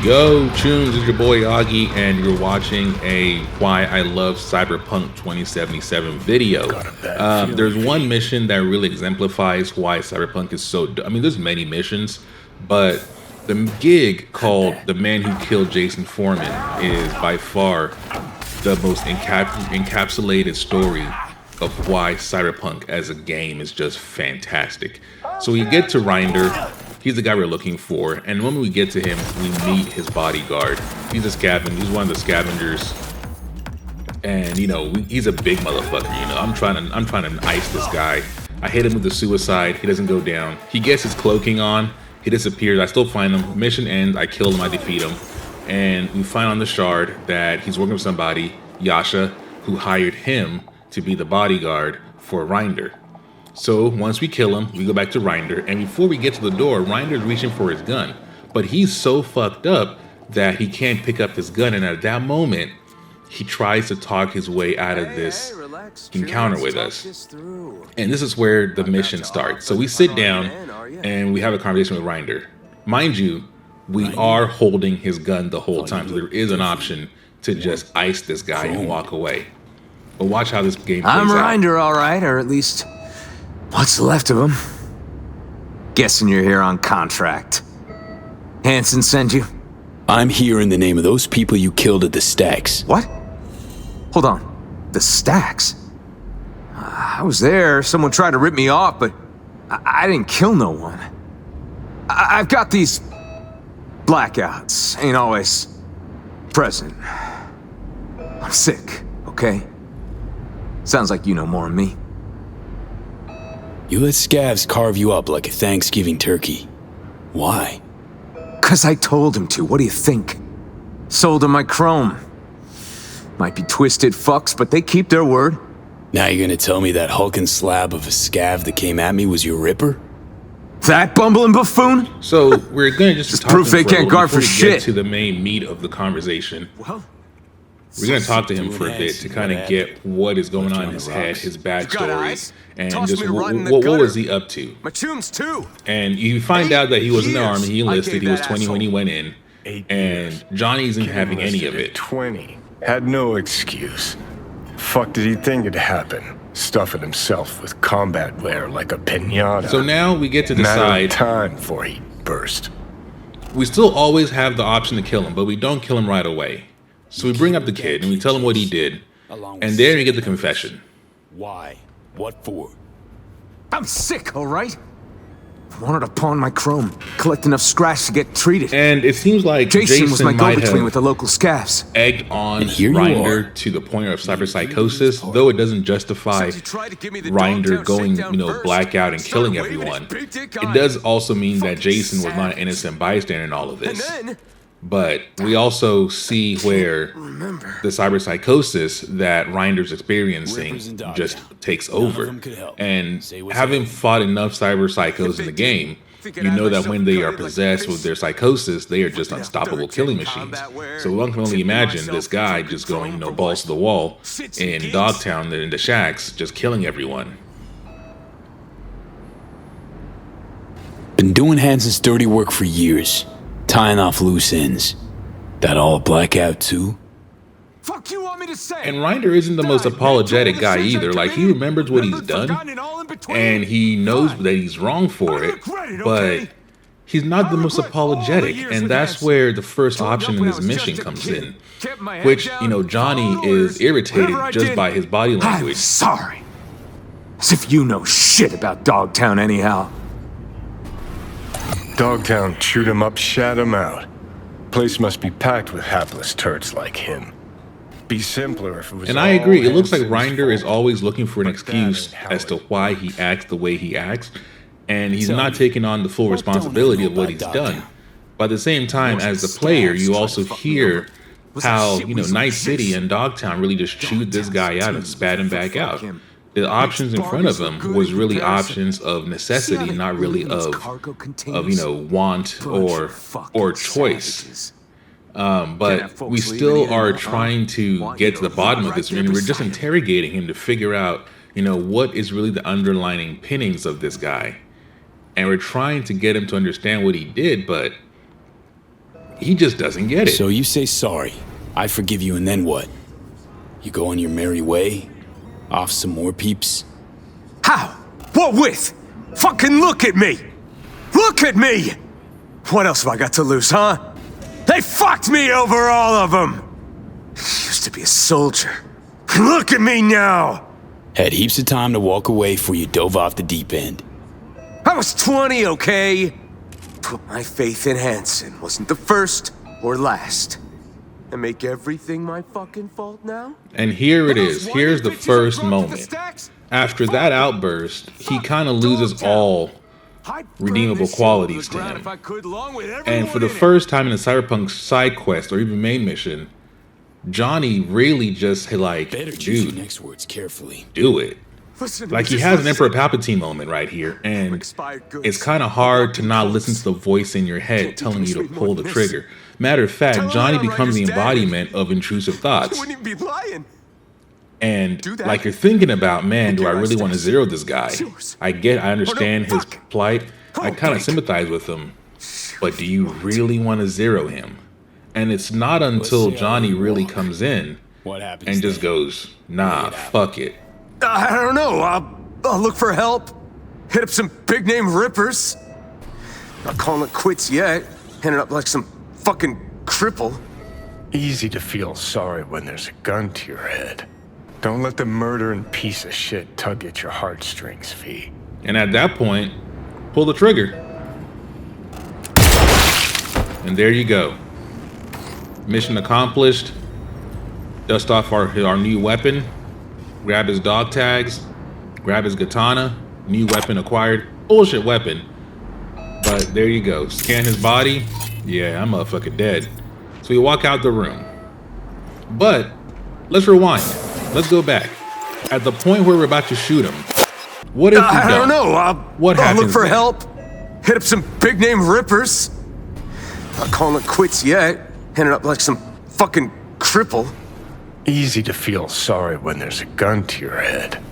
Yo, Tunes, it's your boy Augie, and you're watching a Why I Love Cyberpunk 2077 video. There's one mission that really exemplifies why Cyberpunk is so... I mean, there's many missions, but the gig called The Man Who Killed Jason Forman is by far the most encapsulated story of why Cyberpunk as a game is just fantastic. So we get to Rinder. He's the guy we're looking for, and when we get to him, we meet his bodyguard. He's a scavenger. He's one of the scavengers, and he's a big motherfucker. I'm trying to ice this guy. I hit him with the suicide. He doesn't go down. He gets his cloaking on. He disappears. I still find him. Mission ends. I kill him. I defeat him, and we find on the shard that he's working with somebody, Yasha, who hired him to be the bodyguard for Rinder. So once we kill him, we go back to Rinder, and before we get to the door, Rinder's reaching for his gun, but he's so fucked up that he can't pick up his gun, and at that moment, he tries to talk his way out of this encounter with us. And this is where the mission starts. So we sit down, and we have a conversation with Rinder. Mind you, we are holding his gun the whole time, so there is an option to just ice this guy and walk away. But watch how this game plays out. I'm Rinder, all right, or at least... what's left of him? Guessing you're here on contract. Hanson sent you? I'm here in the name of those people you killed at the stacks. What? Hold on. The stacks? I was there. Someone tried to rip me off, but I didn't kill no one. I've got these blackouts. Ain't always present. I'm sick, okay? Sounds like you know more than me. You let scavs carve you up like a Thanksgiving turkey. Why? 'Cause I told him to. What do you think? Sold him my chrome. Might be twisted fucks, but they keep their word. Now you're gonna tell me that hulking slab of a scav that came at me was your ripper? That bumbling buffoon? So we're gonna just talk proof to him they can't guard for before we get shit. to the main meat of the conversation. Well, we're gonna talk to him for a bit to kind of get what is going on in his head, his backstory, and just what was he up to. my tunes too. And you find out that he was in the army. He enlisted. He was 20 when he went in, and Johnny isn't having any of it. 20. Had no excuse. Fuck did he think it'd happen? Stuffing himself with combat wear like a pinata. So now we get to Matter decide. of time before he burst. We still always have the option to kill him, but we don't kill him right away. So we bring up the kid and we tell him what he did, and then we get the confession. Why? What for? I'm sick, all right? Wanted to pawn my chrome, collect enough scratch to get treated. And it seems like Jason was my might go-between with have the local scavs. egged on here you Rinder to the point of cyberpsychosis, though it doesn't justify Rinder going, blackout and killing everyone. It does also mean that Jason was not an innocent bystander in all of this. But we also see where the cyberpsychosis that Rinder's experiencing just takes over. And having fought enough cyberpsychos in the game, you know that when they are possessed with their psychosis, they are just unstoppable killing machines. So one can only imagine this guy just going, balls to the wall in Dogtown, in the shacks, just killing everyone. Been doing Hanson's dirty work for years. Tying off loose ends. That all blackout too? Fuck you want me to say? And Rinder isn't the most apologetic guy either. Like, he remembers what he's done, and he knows that he's wrong for it, but he's not the most apologetic, and that's where the first option in this mission comes in. Which, Johnny is irritated just by his body language. I'm sorry. As if you know shit about Dogtown anyhow. Dogtown chewed him up, shat him out. Place must be packed with hapless turds like him. Be simpler if it was. And I agree. It looks like Rinder is always looking for an excuse as to why he acts the way he acts, and he's not taking on the full responsibility of what he's done. But at the same time, as the player, you also hear how, Night City and Dogtown really just chewed this guy out and spat him back out. The options in front of him was really options of necessity, not really of want or choice. But we still are trying to get to the bottom of this, and we're just interrogating him to figure out, what is really the underlying pinnings of this guy. And we're trying to get him to understand what he did, but he just doesn't get it. So you say sorry, I forgive you, and then what? You go on your merry way? Off some more peeps? How? What with? Fucking look at me! Look at me! What else have I got to lose, huh? They fucked me over, all of them! Used to be a soldier. Look at me now! Had heaps of time to walk away before you dove off the deep end. I was 20, okay? Put my faith in Hansen. Wasn't the first or last. And make everything my fucking fault now? And here it is. Here's the first moment. After that outburst, he kind of loses all redeemable qualities to him. And for the first time in a Cyberpunk side quest or even main mission, Johnny really just like, Better choose your dude, next words carefully. do it. Like he has an Emperor Palpatine moment right here, and it's kind of hard to not listen to the voice in your head telling you to pull the trigger. Matter of fact, Johnny becomes the embodiment of intrusive thoughts. And like you're thinking about, man, do I really want to zero this guy? I understand his plight. I kind of sympathize with him. But do you really want to zero him? And it's not until Johnny really comes in and just goes, nah, fuck it. I don't know. I'll look for help. Hit up some big name rippers. Not calling it quits yet. Ended up like some fucking cripple. Easy to feel sorry when there's a gun to your head. Don't let the murdering piece of shit tug at your heartstrings, V. And at that point, pull the trigger. And there you go. Mission accomplished. Dust off our new weapon. Grab his dog tags. Grab his katana. New weapon acquired. Bullshit weapon. But there you go. Scan his body. Yeah, I'm motherfucking dead. So we walk out the room. But let's rewind. Let's go back. At the point where we're about to shoot him, what if we I don't know. What I'll happens look for then? help. Hit up some big name rippers. Not calling it quits yet. Ended up like some fucking cripple. Easy to feel sorry when there's a gun to your head.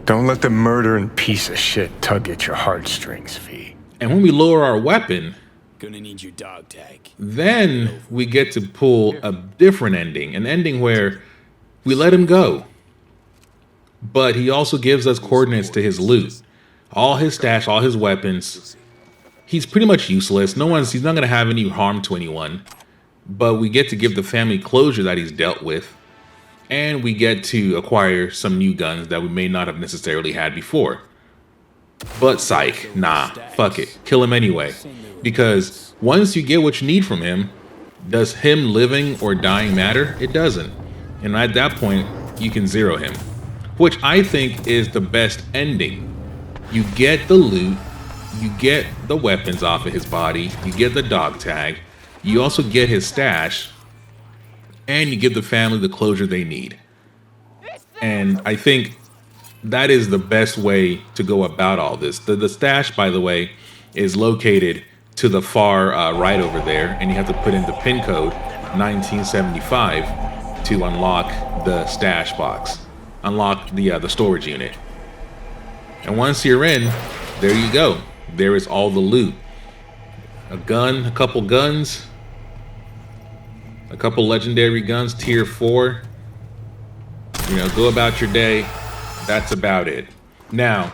Don't let the murdering piece of shit tug at your heartstrings, V. And when we lower our weapon, Gonna need your dog tag. then we get to pull a different ending. An ending where we let him go. But he also gives us coordinates to his loot. All his stash, all his weapons. He's pretty much useless. He's not going to have any harm to anyone. But we get to give the family closure that he's dealt with. And we get to acquire some new guns that we may not have necessarily had before. But psych, nah, fuck it. Kill him anyway. Because once you get what you need from him, does him living or dying matter? It doesn't. And at that point, you can zero him. Which I think is the best ending. You get the loot, you get the weapons off of his body, you get the dog tag, you also get his stash, and you give the family the closure they need. And I think that is the best way to go about all this. The stash, by the way, is located to the far right over there, and you have to put in the pin code 1975 to unlock the stash box, unlock the storage unit. And once you're in, there you go. There is all the loot. A gun, a couple guns, a couple legendary guns, tier 4. You know, go about your day. That's about it. Now,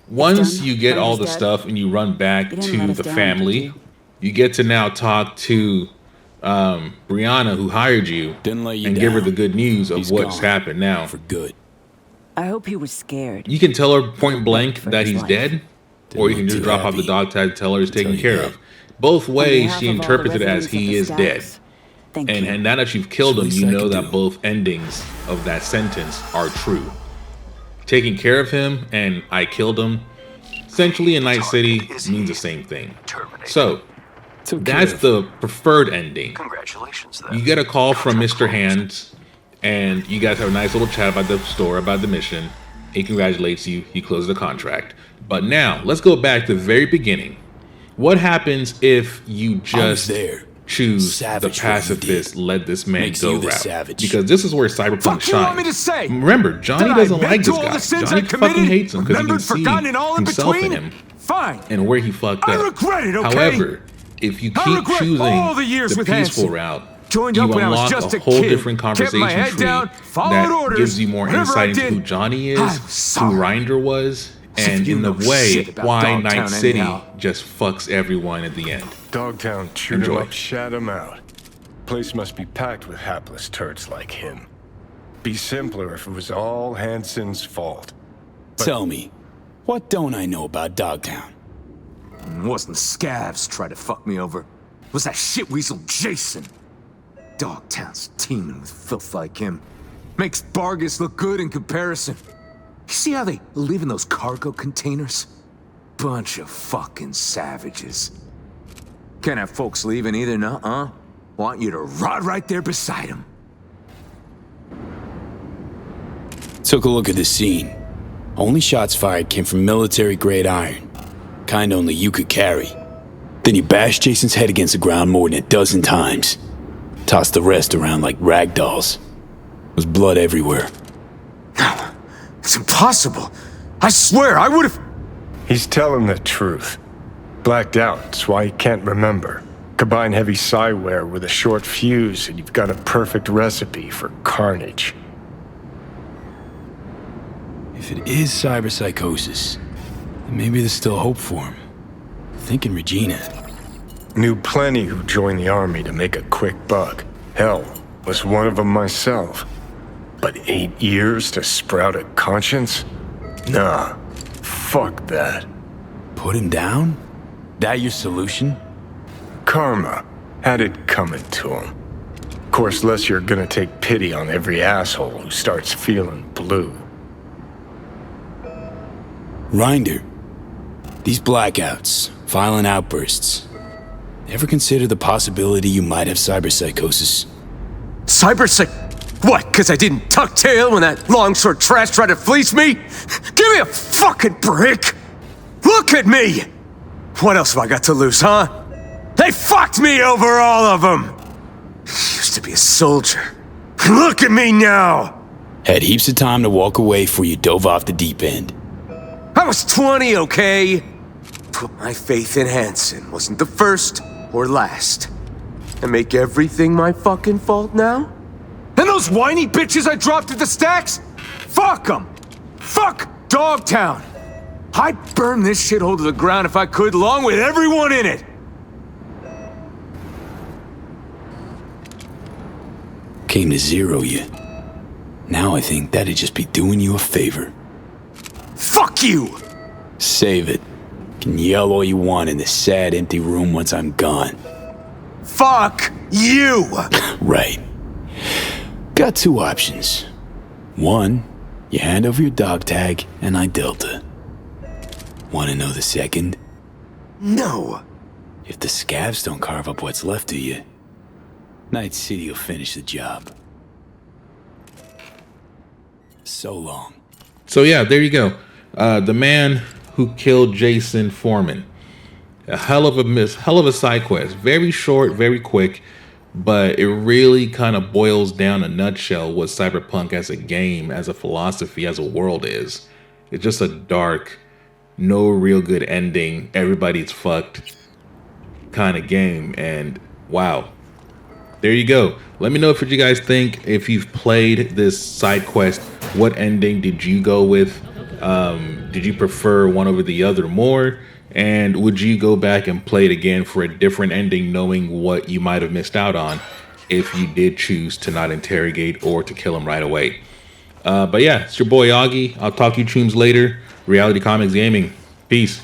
once you get all the stuff and you run back to the family, you get to now talk to Brianna, who hired you, and give her the good news of what's happened now. For good. I hope he was scared. You can tell her point blank that he's dead, or you can just drop off the dog tag and tell her he's taken care of. Both ways, she interprets it as he is dead. And now that you've killed him, you know that both endings of that sentence are true. Taking care of him and I killed him, essentially in Night City, means the same thing. So, that's the preferred ending. Congratulations, You get a call from Mr. Hands, and you guys have a nice little chat about the store, about the mission. He congratulates you, he closes the contract. But now, let's go back to the very beginning. What happens if you just choose the pacifist, let this man go route? Because this is where Cyberpunk shines. Remember, Johnny doesn't like this guy. Johnny fucking hates him because he can see himself in him. Fine. And where he fucked up. I regret it, okay? However, if you I keep regret choosing all the years with peaceful Hanson. route, Joined you up when I was unlock just a a whole kid. different Kept conversation my head tree down, followed that orders. gives you more Whatever insight I into did, who Johnny I is, was who sorry. Rinder was, and you in a know way, shit about why Dogtown Night City anyhow. just fucks everyone at the end. Dogtown chewed him Enjoy. up, shat him out. Place must be packed with hapless turds like him. Be simpler if it was all Hanson's fault. Tell me, what don't I know about Dogtown? It wasn't scavs try to fuck me over. It was that shitweasel Jason. Dogtown's teeming with filth like him. Makes Vargas look good in comparison. You see how they live in those cargo containers? Bunch of fucking savages. Can't have folks leaving either, nuh-uh. Want you to rot right there beside them. Took a look at the scene. Only shots fired came from military-grade iron. Kind only you could carry. Then you bashed Jason's head against the ground more than a dozen times. Tossed the rest around like rag dolls. Was blood everywhere. No, it's impossible. I swear, I would've... He's telling the truth. Blacked out, that's why he can't remember. Combine heavy psi-wear with a short fuse and you've got a perfect recipe for carnage. If it is cyberpsychosis, then maybe there's still hope for him. Thinking Regina. Knew plenty who joined the army to make a quick buck. Hell, was one of them myself. But 8 years to sprout a conscience? Nah, fuck that. Put him down? That your solution? Karma had it coming to him. Of course, less you're gonna take pity on every asshole who starts feeling blue. Rinder. These blackouts, violent outbursts. Ever consider the possibility you might have cyberpsychosis? What, cause I didn't tuck tail when that longsword trash tried to fleece me? Give me a fucking break! Look at me! What else have I got to lose, huh? They fucked me over, all of them! Used to be a soldier. Look at me now! Had heaps of time to walk away before you dove off the deep end. I was 20, okay? Put my faith in Hanson wasn't the first or last. And make everything my fucking fault now? And those whiny bitches I dropped at the stacks? Fuck them! Fuck Dogtown! I'd burn this shithole to the ground if I could, along with everyone in it! Came to zero you. Now I think that'd just be doing you a favor. Fuck you! Save it. Can yell all you want in this sad, empty room once I'm gone. Fuck you! Right. Got two options. One, you hand over your dog tag and I Delta. Want to know the second? No. If the scavs don't carve up what's left of you, Night City will finish the job. So long. So yeah, there you go. The man who killed Jason Forman. A hell of a side quest. Very short, very quick, but it really kind of boils down a nutshell what Cyberpunk as a game, as a philosophy, as a world is. It's just a dark, no real good ending, everybody's fucked kind of game. And wow, there you go. Let me know what you guys think. If you've played this side quest, what ending did you go with? Did you prefer one over the other more? And would you go back and play it again for a different ending, knowing what you might have missed out on if you did choose to not interrogate or to kill him right away? But yeah, it's your boy Augie. I'll talk to you chooms later. Reality Comics Gaming. Peace.